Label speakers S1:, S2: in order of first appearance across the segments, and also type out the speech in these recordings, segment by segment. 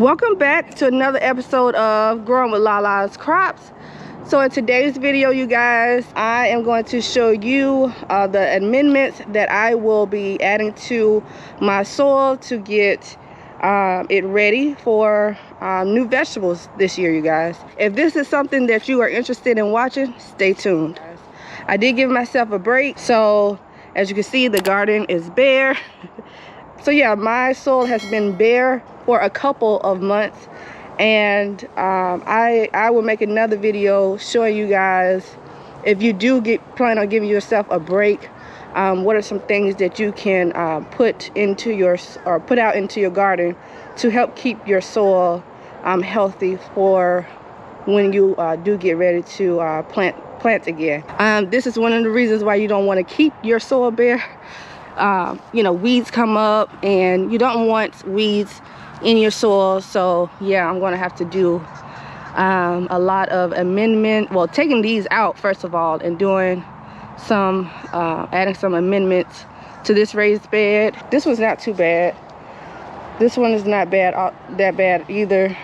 S1: Welcome back to another episode of Growing with Lalascrops. So in today's video, you guys, I am going to show you the amendments that I will be adding to my soil to get it ready for new vegetables this year, you guys. If this is something that you are interested in watching, stay tuned. I did give myself a break, so as you can see, the garden is bare. So yeah, my soil has been bare for a couple of months, and I will make another video showing you guys, if you do plan on giving yourself a break, what are some things that you can put out into your garden to help keep your soil healthy for when you do get ready to plant again. This is one of the reasons why you don't want to keep your soil bare. You know, weeds come up and you don't want weeds in your soil. So yeah, I'm going to have to do a lot of amendment, well, taking these out first of all, and doing some adding some amendments to this raised bed. This one's not too bad. This one is not bad, that bad either,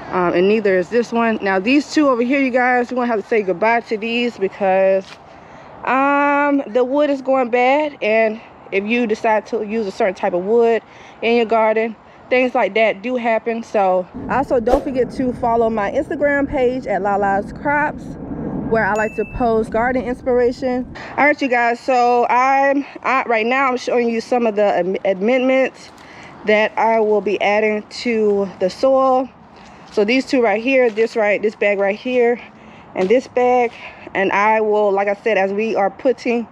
S1: and neither is this one. Now these two over here, you guys, we're gonna have to say goodbye to these because the wood is going bad, and if you decide to use a certain type of wood in your garden, things like that do happen. So also don't forget to follow my Instagram page at Lalascrops, where I like to post garden inspiration. All right, you guys, so right now I'm showing you some of the amendments that I will be adding to the soil. So these two right here, this bag right here, and this bag. And I will, like I said, as we are putting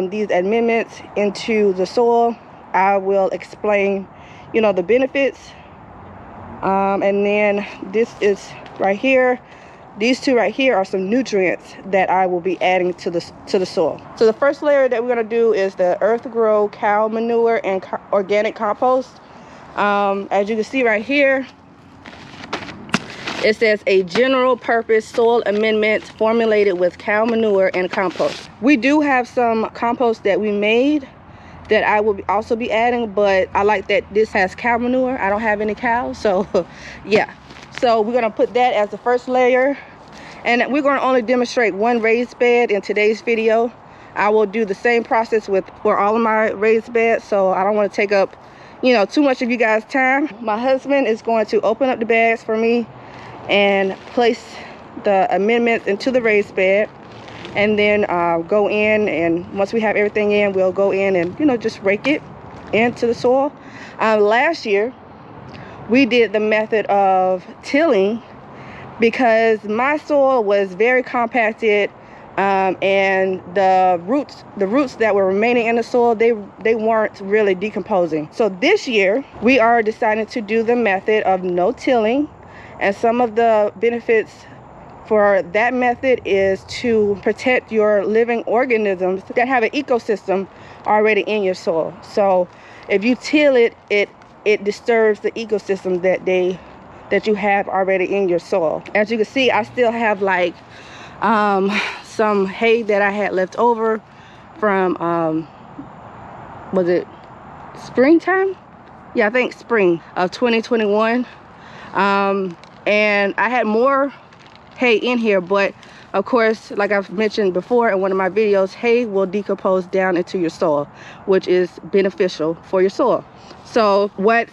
S1: these amendments into the soil, I will explain, you know, the benefits. And then this is right here. These two right here are some nutrients that I will be adding to the soil. So the first layer that we're gonna do is the earth grow cow manure and organic compost. As you can see right here, it says a general purpose soil amendment formulated with cow manure and compost. We do have some compost that we made that I will also be adding, but I like that this has cow manure. I don't have any cows, so yeah. So we're gonna put that as the first layer, and we're gonna only demonstrate one raised bed in today's video. I will do the same process for all of my raised beds, so I don't want to take up, you know, too much of you guys' time. My husband is going to open up the bags for me and place the amendments into the raised bed, and then go in, and once we have everything in, we'll go in and, you know, just rake it into the soil. Last year we did the method of tilling because my soil was very compacted, and the roots that were remaining in the soil, they weren't really decomposing. So this year we are deciding to do the method of no tilling. And some of the benefits for that method is to protect your living organisms that have an ecosystem already in your soil. So if you till it, it disturbs the ecosystem that you have already in your soil. As you can see, I still have like some hay that I had left over from was it springtime? Yeah, I think spring of 2021. And I had more hay in here, but of course, like I've mentioned before in one of my videos, hay will decompose down into your soil, which is beneficial for your soil. So what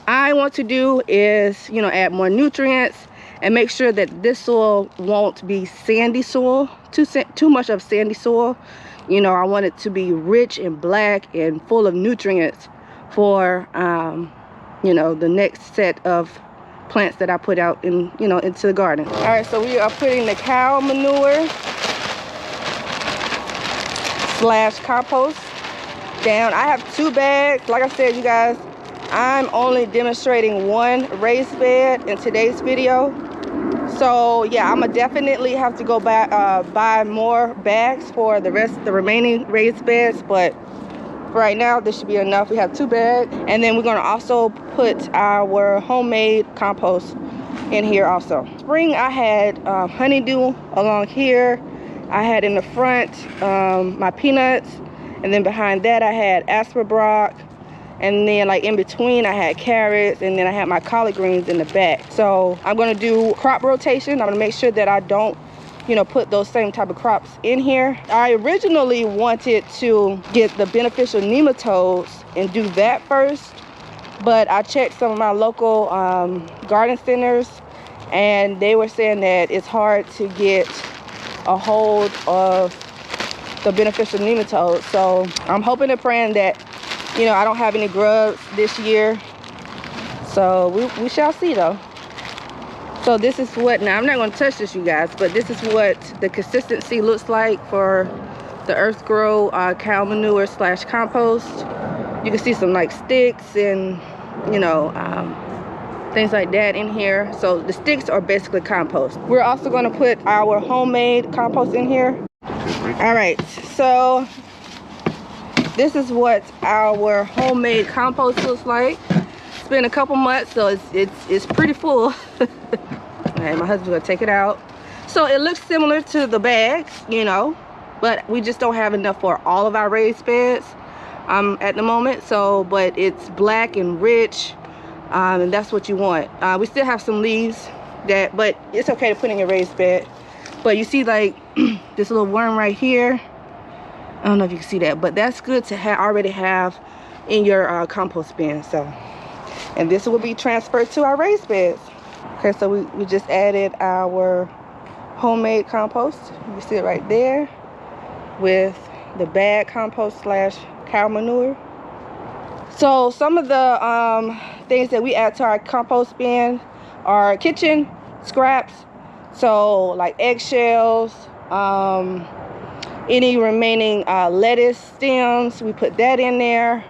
S1: I want to do is, you know, add more nutrients and make sure that this soil won't be sandy soil, too much of sandy soil. You know, I want it to be rich and black and full of nutrients for you know, the next set of plants that I put out in, you know, into the garden. All right, so we are putting the cow manure / compost down. I have 2 bags. Like I said, you guys, I'm only demonstrating one raised bed in today's video. So yeah, I'm gonna definitely have to go buy more bags for the remaining raised beds, but right now this should be enough. We have 2 bags, and then we're going to also put our homemade compost in here also. Spring I had honeydew along here. I had in the front my peanuts, and then behind that I had asperbrock, And then like in between I had carrots, and then I had my collard greens in the back. So I'm gonna do crop rotation. I'm gonna make sure that I don't, you know, put those same type of crops in here. I originally wanted to get the beneficial nematodes and do that first, but I checked some of my local garden centers, and they were saying that it's hard to get a hold of the beneficial nematodes. So I'm hoping and praying that, you know, I don't have any grubs this year. So we shall see though. So this is what, now I'm not going to touch this, you guys, but this is what the consistency looks like for the Earth Grow cow manure slash compost. You can see some like sticks and, you know, things like that in here. So the sticks are basically compost. We're also going to put our homemade compost in here. All right, so this is what our homemade compost looks like. It's been a couple months, so it's pretty full. All right, my husband's gonna take it out. So it looks similar to the bags, you know, but we just don't have enough for all of our raised beds at the moment. So, but it's black and rich, and that's what you want. We still have some leaves but it's okay to put in your raised bed. But you see like this little worm right here. I don't know if you can see that, but that's good to already have in your compost bin. So, and this will be transferred to our raised beds. Okay, so we just added our homemade compost. You see it right there with the bag compost slash cow manure. So some of the things that we add to our compost bin are kitchen scraps. So like eggshells, any remaining lettuce stems, we put that in there.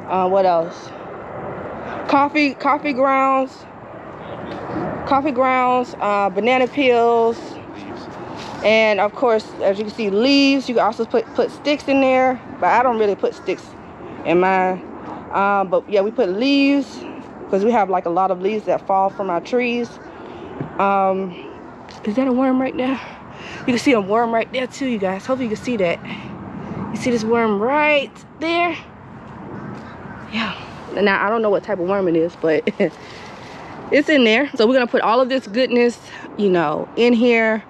S1: What else? Coffee grounds, banana peels, and of course, as you can see, leaves. You can also put sticks in there, but I don't really put sticks in mine. But yeah, we put leaves because we have like a lot of leaves that fall from our trees. Is that a worm right there? You can see a worm right there too, you guys. Hopefully you can see that. You see this worm right there? Yeah. Now I don't know what type of worm it is, but it's in there. So we're gonna put all of this goodness, you know, in here.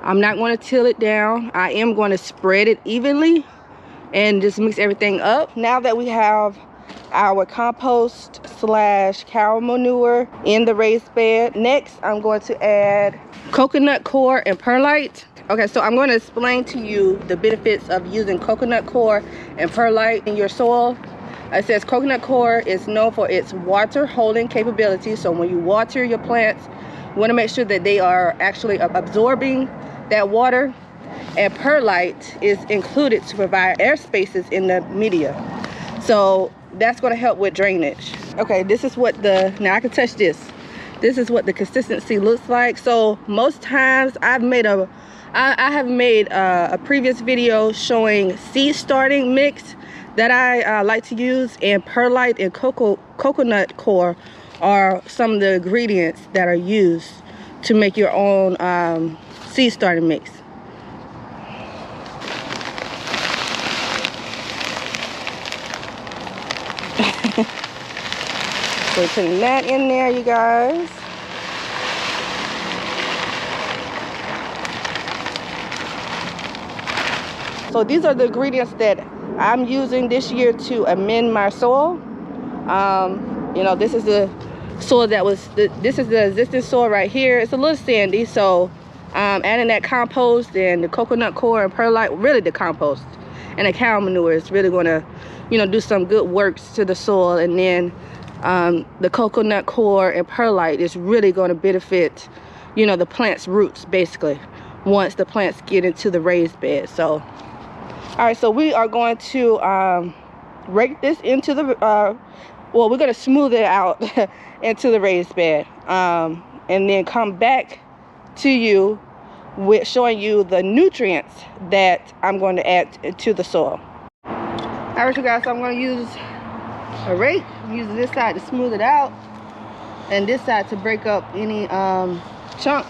S1: I'm not going to till it down. I am going to spread it evenly and just mix everything up. Now that we have our compost slash cow manure in the raised bed, next I'm going to add coconut coir and perlite. Okay, so I'm going to explain to you the benefits of using coconut coir and perlite in your soil. It says coconut coir is known for its water holding capability. So when you water your plants, you want to make sure that they are actually absorbing that water. And perlite is included to provide air spaces in the media. So that's going to help with drainage. Okay, this is what now I can touch this. This is what the consistency looks like. So most times I have made a previous video showing seed starting mix that I like to use, and perlite and coconut coir are some of the ingredients that are used to make your own seed starting mix. So we're putting that in there, you guys. So these are the ingredients that I'm using this year to amend my soil. You know, this is the soil this is the existing soil right here. It's a little sandy, so adding that compost and the coconut coir and perlite, really the compost and the cow manure is really going to, you know, do some good works to the soil. And then the coconut coir and perlite is really going to benefit, you know, the plant's roots basically once the plants get into the raised bed. So all right, so we are going to rake this into the well, we're going to smooth it out into the raised bed, and then come back to you with showing you the nutrients that I'm going to add to the soil. All right, you guys, so I'm going to use a rake. I'm using this side to smooth it out and this side to break up any chunks.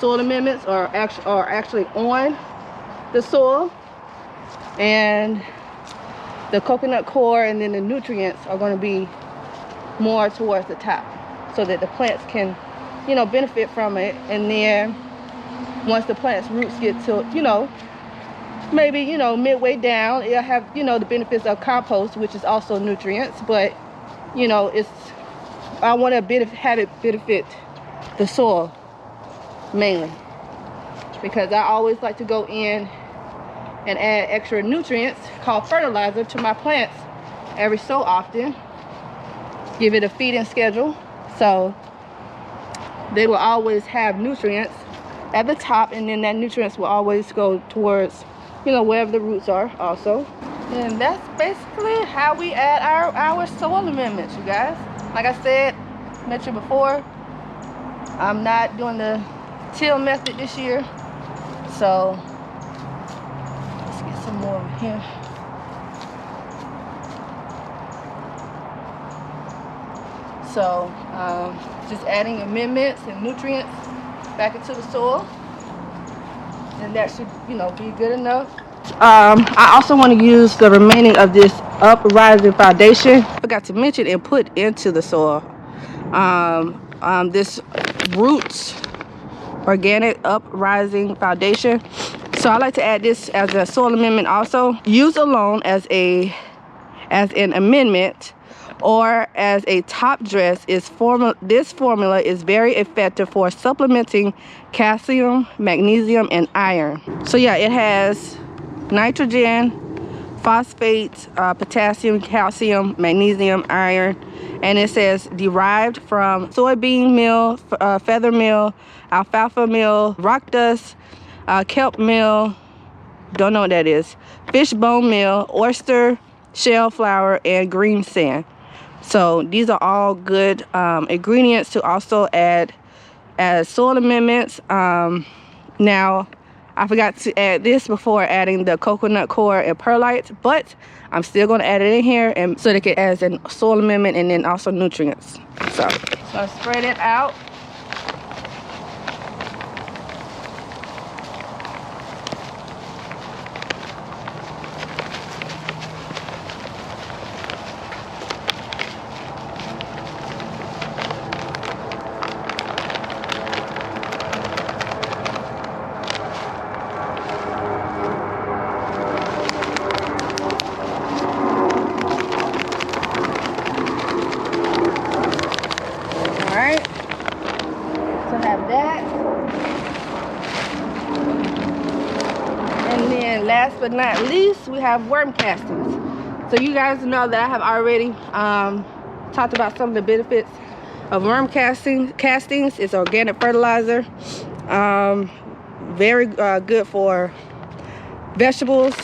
S1: soil amendments are actually on the soil, and the coconut coir and then the nutrients are going to be more towards the top, so that the plants can, you know, benefit from it. And then once the plant's roots get to, you know, maybe, you know, midway down, it'll have, you know, the benefits of compost, which is also nutrients. But, you know, it's, I want to have it benefit the soil mainly, because I always like to go in and add extra nutrients called fertilizer to my plants every so often. Give it a feeding schedule, so they will always have nutrients at the top, and then that nutrients will always go towards, you know, wherever the roots are also. And that's basically how we add our soil amendments, you guys. Like I said, mentioned before, I'm not doing the till method this year, so let's get some more over here. So just adding amendments and nutrients back into the soil, and that should, you know, be good enough. I also want to use the remaining of this uprising foundation. I forgot to mention and put into the soil this Roots organic uprising foundation. So I like to add this as a soil amendment also. Use alone as an amendment or as a top dress. This formula is very effective for supplementing calcium, magnesium, and iron. So yeah, it has nitrogen, phosphate, potassium, calcium, magnesium, iron, and it says derived from soybean meal, feather meal, alfalfa meal, rock dust, kelp meal, don't know what that is, fish bone meal, oyster shell flour, and green sand. So these are all good ingredients to also add as soil amendments. Now, I forgot to add this before adding the coconut coir and perlite, but I'm still going to add it in here, and so they can add as a soil amendment and then also nutrients. So spread it out. Last but not least, we have worm castings. So you guys know that I have already talked about some of the benefits of worm castings. It's organic fertilizer, very good for vegetables.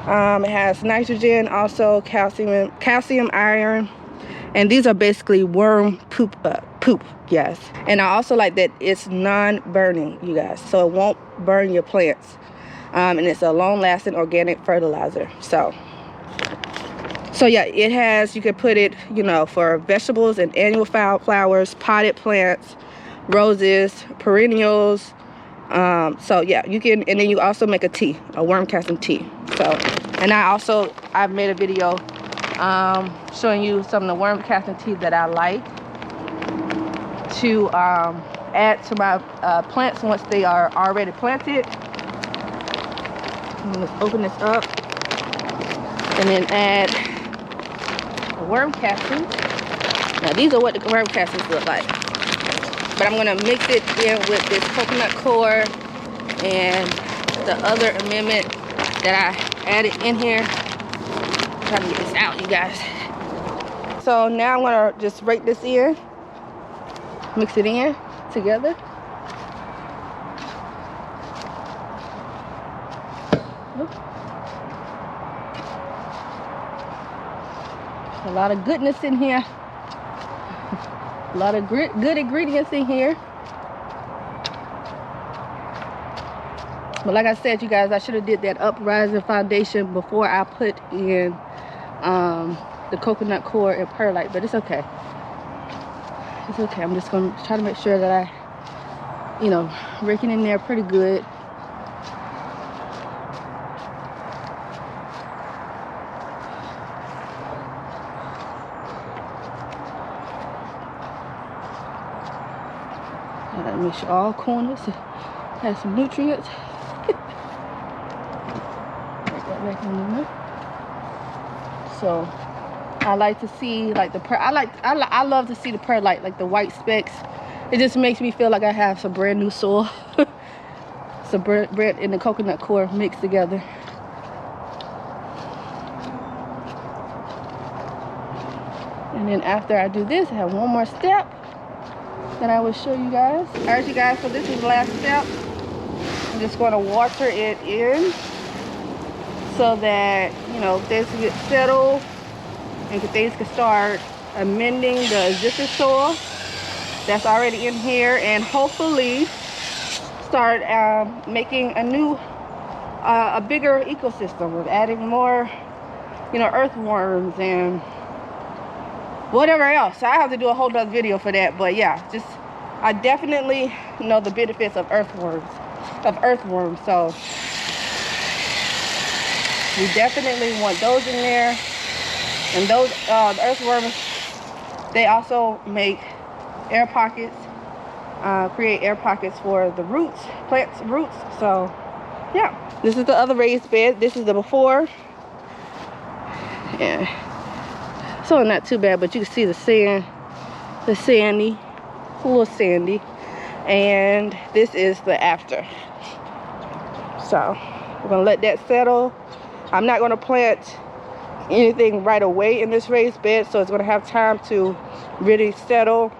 S1: It has nitrogen, also calcium, iron, and these are basically worm poop, yes. And I also like that it's non-burning, you guys, so it won't burn your plants, and it's a long-lasting organic fertilizer. So yeah, it has, you can put it, you know, for vegetables and annual flowers, potted plants, roses, perennials. So yeah, you can, and then you also make a worm casting tea. So, and I've made a video showing you some of the worm casting tea that I like to add to my plants once they are already planted. Let's open this up and then add the worm castings. Now these are what the worm castings look like, but I'm going to mix it in with this coconut coir and the other amendment that I added in here. I'm trying to get this out, you guys. So now I'm going to just rake this in, mix it in together. A lot of goodness in here. A lot of good ingredients in here. But like I said, you guys, I should have did that uprising foundation before I put in the coconut coir and perlite, but it's okay. It's okay. I'm just gonna try to make sure that I, you know, rake it in there pretty good. Make sure all corners have some nutrients. Put that back in there. So I like to see like the I love to see the perlite, like the white specks. It just makes me feel like I have some brand new soil. Some bread and the coconut core mixed together. And then after I do this, I have one more step that I will show you guys. All right, you guys, so this is the last step. I'm just going to water it in so that, you know, things can get settled and things can start amending the existing soil that's already in here, and hopefully start making a new, a bigger ecosystem with adding more, you know, earthworms and whatever else. I have to do a whole other video for that, but yeah, just I definitely know the benefits of earthworms. So we definitely want those in there. And those the earthworms, they also make air pockets, create air pockets for the roots, plants roots. So yeah, this is the other raised bed. This is the before. Yeah. So not too bad, but you can see the sand, the sandy, a little sandy. And this is the after. So we're gonna let that settle. I'm not gonna plant anything right away in this raised bed, so it's gonna have time to really settle.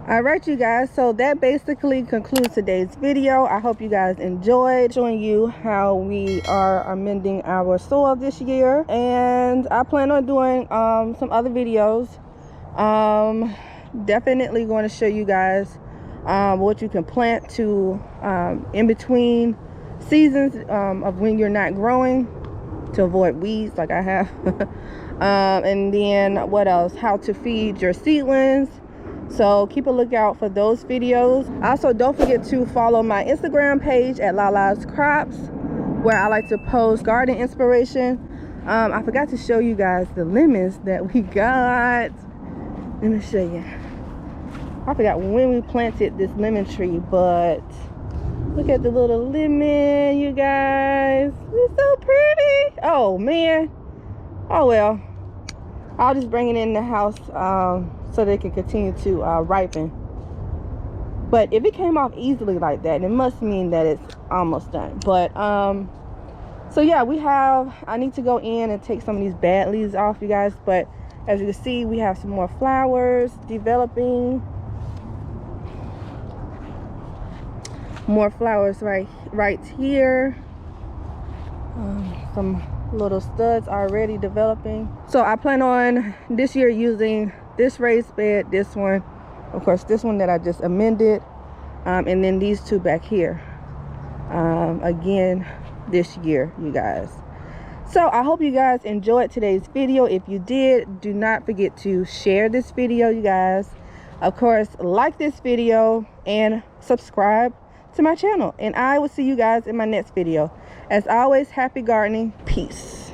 S1: All right, you guys, so that basically concludes today's video. I hope you guys enjoyed showing you how we are amending our soil this year, and I plan on doing some other videos. Definitely going to show you guys what you can plant to in between seasons of when you're not growing, to avoid weeds like I have. And then what else, how to feed your seedlings. So keep a lookout for those videos. Also, don't forget to follow my Instagram page at Lalascrops, where I like to post garden inspiration. I forgot to show you guys the lemons that we got. Let me show you. I forgot when we planted this lemon tree, but look at the little lemon, you guys. It's so pretty. Oh man. Oh well, I'll just bring it in the house so they can continue to ripen. But if it came off easily like that, it must mean that it's almost done. But so yeah, I need to go in and take some of these bad leaves off, you guys. But as you can see, we have some more flowers developing. More flowers right here. Some little studs already developing. So I plan on this year using this raised bed, this one, of course, this one that I just amended, and then these two back here again this year, you guys. So I hope you guys enjoyed today's video. If you did, do not forget to share this video, you guys. Of course, like this video and subscribe to my channel, and I will see you guys in my next video. As always, happy gardening. Peace.